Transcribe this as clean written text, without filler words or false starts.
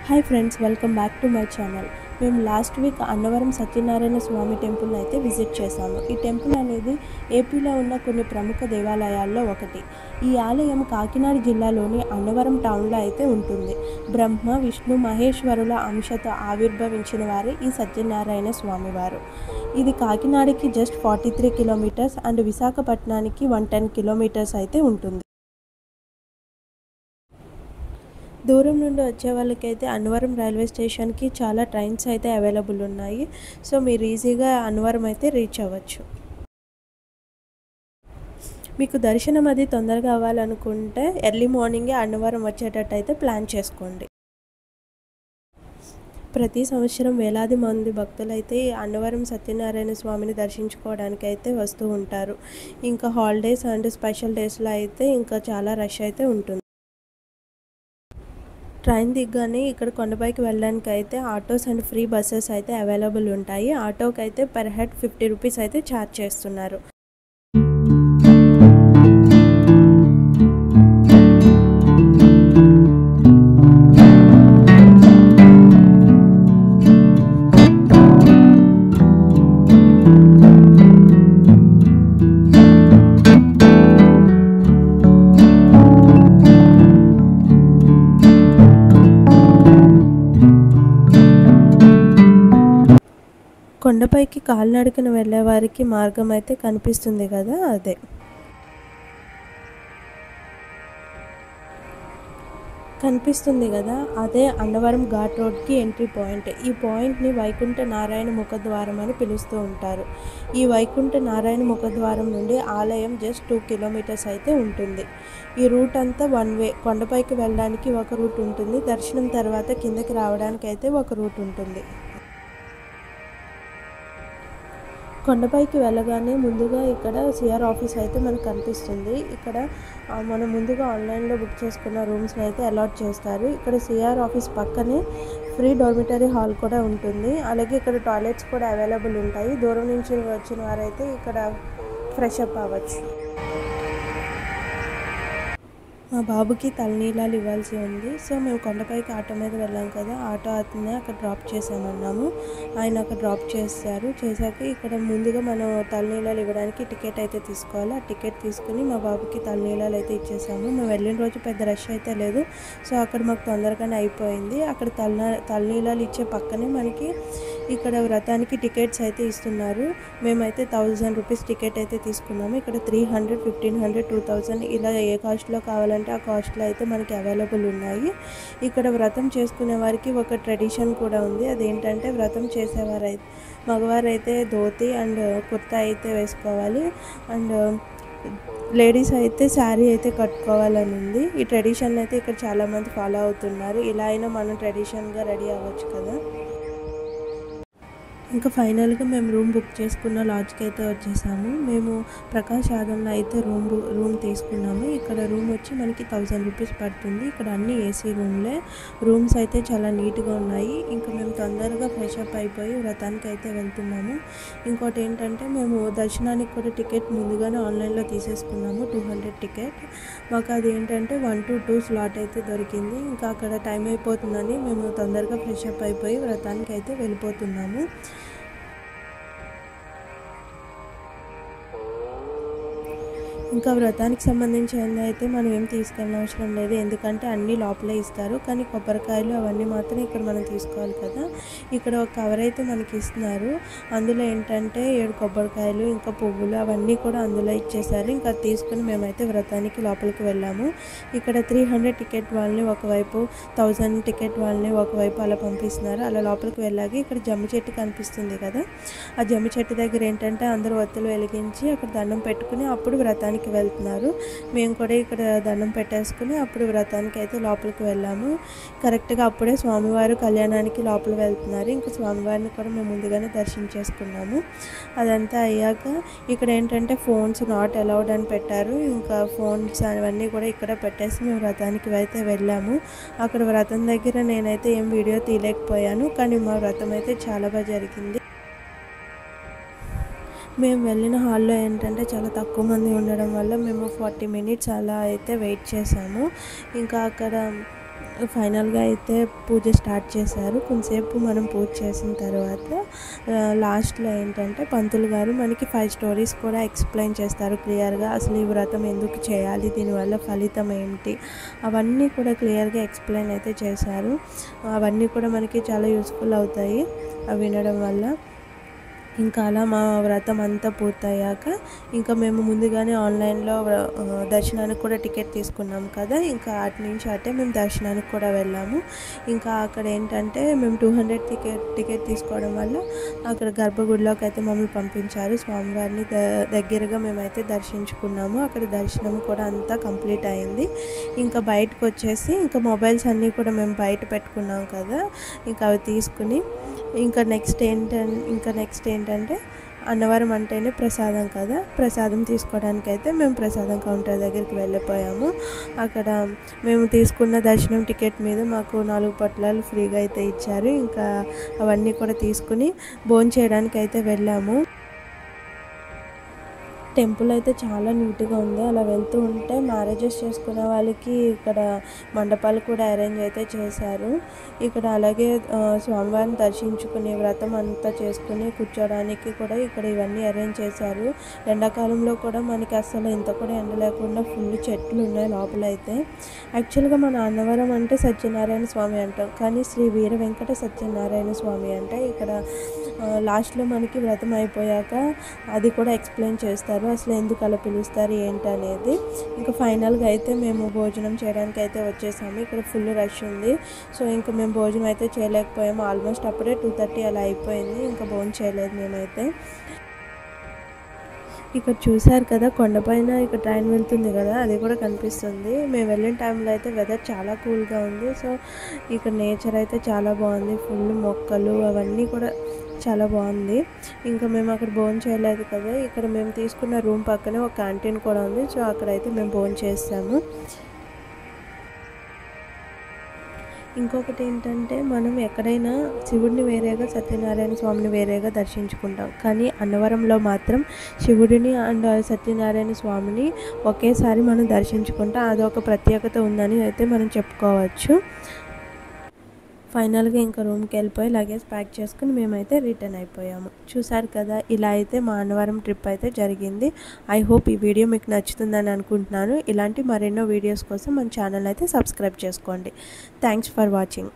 Hi friends, welcome back to my channel. మేము last week Annavaram Satyanarayana స్వామి టెంపుల్ని అయితే విజిట్ చేశాము. ఈ టెంపుల్ అనేది ఏపీలో ఉన్న కొన్ని ప్రముఖ దేవాలయాల్లో ఒకటి. ఈ ఆలయం కాకినాడ జిల్లాలోని అన్నవరం టౌన్లో అయితే ఉంటుంది. బ్రహ్మ విష్ణు మహేశ్వరుల అంశతో ఆవిర్భవించిన వారే ఈ సత్యనారాయణ స్వామివారు. ఇది కాకినాడకి జస్ట్ 43 కిలోమీటర్స్ అండ్ విశాఖపట్నానికి 110 కిలోమీటర్స్ అయితే ఉంటుంది. దూరం నుండి వచ్చే వాళ్ళకైతే అన్నవరం రైల్వే స్టేషన్కి చాలా ట్రైన్స్ అయితే అవైలబుల్ ఉన్నాయి. సో మీరు ఈజీగా అన్నవరం అయితే రీచ్ అవ్వచ్చు. మీకు దర్శనం అది తొందరగా అవ్వాలనుకుంటే ఎర్లీ మార్నింగే అన్నవరం వచ్చేటట్టు అయితే ప్లాన్ చేసుకోండి. ప్రతి సంవత్సరం వేలాది మంది భక్తులైతే అన్నవరం సత్యనారాయణ స్వామిని దర్శించుకోవడానికి అయితే వస్తూ ఉంటారు. ఇంకా హాలిడేస్ అండ్ స్పెషల్ డేస్లో అయితే ఇంకా చాలా రష్ అయితే ఉంటుంది. ట్రైన్ దిగ్గానే ఇక్కడ కొండపైకి వెళ్ళడానికి అయితే ఆటోస్ అండ్ ఫ్రీ బస్సెస్ అయితే అవైలబుల్ ఉంటాయి. ఆటోకి అయితే పర్ హెడ్ 50 రూపీస్ అయితే ఛార్జ్ చేస్తున్నారు. కొండపైకి కాలినడకన వెళ్ళే వారికి మార్గం అయితే కనిపిస్తుంది కదా, అదే అన్నవరం ఘాట్ రోడ్కి ఎంట్రీ పాయింట్. ఈ పాయింట్ని వైకుంఠ నారాయణ ముఖద్వారం అని పిలుస్తూ ఉంటారు. ఈ వైకుంఠ నారాయణ ముఖద్వారం నుండి ఆలయం జస్ట్ 2 కిలోమీటర్స్ అయితే ఉంటుంది. ఈ రూట్ అంతా వన్ వే. కొండపైకి వెళ్ళడానికి ఒక రూట్ ఉంటుంది, దర్శనం తర్వాత కిందకి రావడానికి అయితే ఒక రూట్ ఉంటుంది. కొండపైకి వెళ్ళగానే ముందుగా ఇక్కడ సిఆర్ ఆఫీస్ అయితే మనకు కనిపిస్తుంది. ఇక్కడ మనం ముందుగా ఆన్లైన్లో బుక్ చేసుకున్న రూమ్స్ని అయితే అలాట్ చేస్తారు. ఇక్కడ సిఆర్ ఆఫీస్ పక్కనే ఫ్రీ డార్మిటరీ హాల్ కూడా ఉంటుంది. అలాగే ఇక్కడ టాయిలెట్స్ కూడా అవైలబుల్ ఉంటాయి. దూరం నుంచి వచ్చిన వారైతే ఇక్కడ ఫ్రెష్ అప్ అవ్వచ్చు. మా బాబుకి తలనీలాలు ఇవ్వాల్సి ఉంది. సో మేము కొండపైకి ఆటో మీద వెళ్ళాం కదా, ఆటో అతనే అక్కడ డ్రాప్ చేసామన్నాము. ఆయన అక్కడ డ్రాప్ చేశాక ఇక్కడ ముందుగా మనం తలనీలాలు ఇవ్వడానికి టికెట్ అయితే తీసుకోవాలి. ఆ టికెట్ తీసుకుని మా బాబుకి తలనీలాలు అయితే ఇచ్చేసాము. మేము వెళ్ళిన రోజు పెద్ద రష్ అయితే లేదు, సో అక్కడ మాకు తొందరగానే అయిపోయింది. అక్కడ తలనీలాలు ఇచ్చే పక్కనే మనకి ఇక్కడ వ్రతానికి టికెట్స్ అయితే ఇస్తున్నారు. మేమైతే 1000 రూపీస్ టికెట్ అయితే తీసుకున్నాము. ఇక్కడ 300, 1500, 2000 ఇలా ఏ కాస్ట్లో కావాలంటే ఆ కాస్ట్లో అయితే మనకి అవైలబుల్ ఉన్నాయి. ఇక్కడ వ్రతం చేసుకునే వారికి ఒక ట్రెడిషన్ కూడా ఉంది. అదేంటంటే వ్రతం చేసేవారైతే మగవారైతే ధోతి అండ్ కుర్తా అయితే వేసుకోవాలి, అండ్ లేడీస్ అయితే శారీ అయితే కట్టుకోవాలని ఉంది. ఈ ట్రెడిషన్ అయితే ఇక్కడ చాలామంది ఫాలో అవుతున్నారు. ఇలా అయినా మనం ట్రెడిషన్గా రెడీ అవ్వచ్చు కదా. ఇంకా ఫైనల్గా మేము రూమ్ బుక్ చేసుకున్న లాడ్జ్కి అయితే వచ్చేసాము. మేము ప్రకాష్ ఆదంలో అయితే రూమ్ తీసుకున్నాము. ఇక్కడ రూమ్ వచ్చి మనకి 1000 రూపీస్ పడుతుంది. ఇక్కడ అన్ని ఏసీ రూమ్స్ అయితే చాలా నీట్గా ఉన్నాయి. ఇంకా మేము తొందరగా ఫ్రెష్ అప్ అయిపోయి వ్రతానికి అయితే వెళ్తున్నాము. ఇంకోటి ఏంటంటే మేము దర్శనానికి కూడా టికెట్ ముందుగానే ఆన్లైన్లో తీసేసుకున్నాము. 200 టికెట్. మాకు అది ఏంటంటే 1 to 2 స్లాట్ అయితే దొరికింది. ఇంకా అక్కడ టైం అయిపోతుందని మేము తొందరగా ఫ్రెష్ అప్ అయిపోయి వ్రతానికి అయితే వెళ్ళిపోతున్నాము. ఇంకా వ్రతానికి సంబంధించింది అయితే మనం ఏం తీసుకెళ్ళిన అవసరం లేదు, ఎందుకంటే అన్నీ లోపలే ఇస్తారు. కానీ కొబ్బరికాయలు అవన్నీ మాత్రం ఇక్కడ మనం తీసుకోవాలి కదా. ఇక్కడ ఒక కవర్ అయితే మనకి ఇస్తున్నారు. అందులో ఏంటంటే 7 కొబ్బరికాయలు ఇంకా పువ్వులు అవన్నీ కూడా అందులో ఇచ్చేసారు. ఇంకా తీసుకుని మేమైతే వ్రతానికి లోపలికి వెళ్ళాము. ఇక్కడ 300 టికెట్ వాళ్ళని ఒకవైపు, 1000 టికెట్ వాళ్ళని ఒకవైపు అలా పంపిస్తున్నారు. అలా లోపలికి వెళ్ళాక ఇక్కడ జమ్మి చెట్టు కనిపిస్తుంది కదా, ఆ జమ్మి చెట్టు దగ్గర ఏంటంటే అందరూ ఒత్తులు వెలిగించి అక్కడ దండం పెట్టుకుని అప్పుడు వ్రతానికి వెళ్తున్నారు. మేము కూడా ఇక్కడ దండం పెట్టేసుకుని అప్పుడు వ్రతానికి అయితే లోపలికి వెళ్ళాము. కరెక్ట్గా అప్పుడే స్వామివారు కళ్యాణానికి లోపల వెళ్తున్నారు. ఇంకా స్వామివారిని కూడా మేము ముందుగానే దర్శించేసుకున్నాము. అదంతా అయ్యాక ఇక్కడ ఏంటంటే ఫోన్స్ నాట్ అలౌడ్ అని పెట్టారు. ఇంకా ఫోన్స్ అవన్నీ కూడా ఇక్కడ పెట్టేసి మేము వ్రతానికి అయితే వెళ్ళాము. అక్కడ వ్రతం దగ్గర నేనైతే ఏం వీడియో తీయలేకపోయాను, కానీ మా వ్రతం అయితే చాలా బాగా జరిగింది. మేము వెళ్ళిన హాల్లో ఏంటంటే చాలా తక్కువ మంది ఉండడం వల్ల మేము 40 మినిట్స్ అలా అయితే వెయిట్ చేసాము. ఇంకా అక్కడ ఫైనల్గా అయితే పూజ స్టార్ట్ చేశారు. కొంతసేపు మనం పూజ చేసిన తర్వాత లాస్ట్లో ఏంటంటే పంతులు గారు మనకి 5 స్టోరీస్ కూడా ఎక్స్ప్లెయిన్ చేస్తారు క్లియర్గా. అసలు ఈ వ్రతం ఎందుకు చేయాలి, దీనివల్ల ఫలితం ఏంటి, అవన్నీ కూడా క్లియర్గా ఎక్స్ప్లెయిన్ అయితే చేశారు. అవన్నీ కూడా మనకి చాలా యూస్ఫుల్ అవుతాయి అవి వినడం వల్ల. ఇంకా అలా మా వ్రతం అంతా పూర్తయ్యాక ఇంకా మేము ముందుగానే ఆన్లైన్లో దర్శనానికి కూడా టికెట్ తీసుకున్నాం కదా, ఇంకా అటు నుంచి అటే మేము దర్శనానికి కూడా వెళ్ళాము. ఇంకా అక్కడ ఏంటంటే మేము 200 టికెట్ తీసుకోవడం వల్ల అక్కడ గర్భగుడిలోకి అయితే మమ్మల్ని పంపించారు. స్వామివారిని దగ్గరగా మేమైతే దర్శించుకున్నాము. అక్కడ దర్శనం కూడా అంతా కంప్లీట్ అయింది. ఇంకా బయటకు వచ్చేసి ఇంకా మొబైల్స్ అన్నీ కూడా మేము బయట పెట్టుకున్నాం కదా, ఇంకా అవి తీసుకుని ఇంకా నెక్స్ట్ ఏంటంటే అన్నవరం అంటేనే ప్రసాదం కదా, ప్రసాదం తీసుకోవడానికి అయితే మేము ప్రసాదం కౌంటర్ దగ్గరికి వెళ్ళిపోయాము. అక్కడ మేము తీసుకున్న దర్శనం టికెట్ మీద మాకు 4 పొట్లాలు ఫ్రీగా అయితే ఇచ్చారు. ఇంకా అవన్నీ కూడా తీసుకుని భోంచేయడానికి అయితే వెళ్ళాము. టెంపుల్ అయితే చాలా నీట్గా ఉంది. అలా వెళ్తూ ఉంటే మ్యారేజెస్ చేసుకునే వాళ్ళకి ఇక్కడ మండపాలు కూడా అరేంజ్ అయితే చేశారు. ఇక్కడ అలాగే స్వామివారిని దర్శించుకుని వ్రతం అంతా చేసుకుని కూర్చోడానికి కూడా ఇక్కడ ఇవన్నీ అరేంజ్ చేశారు. ఎండాకాలంలో కూడా మనకి అసలు ఇంత కూడా ఎండ లేకుండా ఫుల్ చెట్లు ఉన్నాయి లోపల అయితే. యాక్చువల్గా మన అన్నవరం అంటే సత్యనారాయణ స్వామి అంటాం, కానీ శ్రీ వీర వెంకట సత్యనారాయణ స్వామి అంటే ఇక్కడ లాస్ట్లో మనకి వ్రతం అయిపోయాక అది కూడా ఎక్స్ప్లెయిన్ చేస్తారు, అసలు ఎందుకు అలా పిలుస్తారు ఏంటి అనేది. ఇంకా ఫైనల్గా అయితే మేము భోజనం చేయడానికి అయితే వచ్చేసాము. ఇక్కడ ఫుల్ రష్ ఉంది. సో ఇంకా మేము భోజనం అయితే చేయలేకపోయాము. ఆల్మోస్ట్ అప్పుడే 2:30 అలా అయిపోయింది. ఇంకా భోజనం చేయలేదు మేమైతే. ఇక్కడ చూసారు కదా కొండపైన ఇక్కడ ట్రైన్ వెళ్తుంది కదా, అది కూడా కనిపిస్తుంది. మేము వెళ్ళిన టైంలో అయితే వెదర్ చాలా కూల్గా ఉంది. సో ఇక్కడ నేచర్ అయితే చాలా బాగుంది, ఫుల్ మొక్కలు అవన్నీ కూడా చాలా బాగుంది. ఇంకా మేము అక్కడ భోజనం చేయలేదు కదా, ఇక్కడ మేము తీసుకున్న రూమ్ పక్కనే ఒక క్యాంటీన్ కూడా ఉంది. సో అక్కడైతే మేము భోజనం చేస్తాము. ఇంకొకటి ఏంటంటే మనం ఎక్కడైనా శివుడిని వేరేగా సత్యనారాయణ స్వామిని వేరేగా దర్శించుకుంటాం, కానీ అన్నవరంలో మాత్రం శివుడిని అండ్ సత్యనారాయణ స్వామిని ఒకేసారి మనం దర్శించుకుంటాం. అదొక ప్రత్యేకత ఉందని అయితే మనం చెప్పుకోవచ్చు. ఫైనల్గా ఇంకా రూమ్కి వెళ్ళిపోయి లగేజ్ ప్యాక్ చేసుకుని మేమైతే రిటర్న్ అయిపోయాము. చూసారు కదా, ఇలా అయితే మా అన్నవరం ట్రిప్ అయితే జరిగింది. ఐ హోప్ ఈ వీడియో మీకు నచ్చుతుందని అనుకుంటున్నాను. ఇలాంటి మరెన్నో వీడియోస్ కోసం మన ఛానల్ అయితే సబ్స్క్రైబ్ చేసుకోండి. Thanks for watching.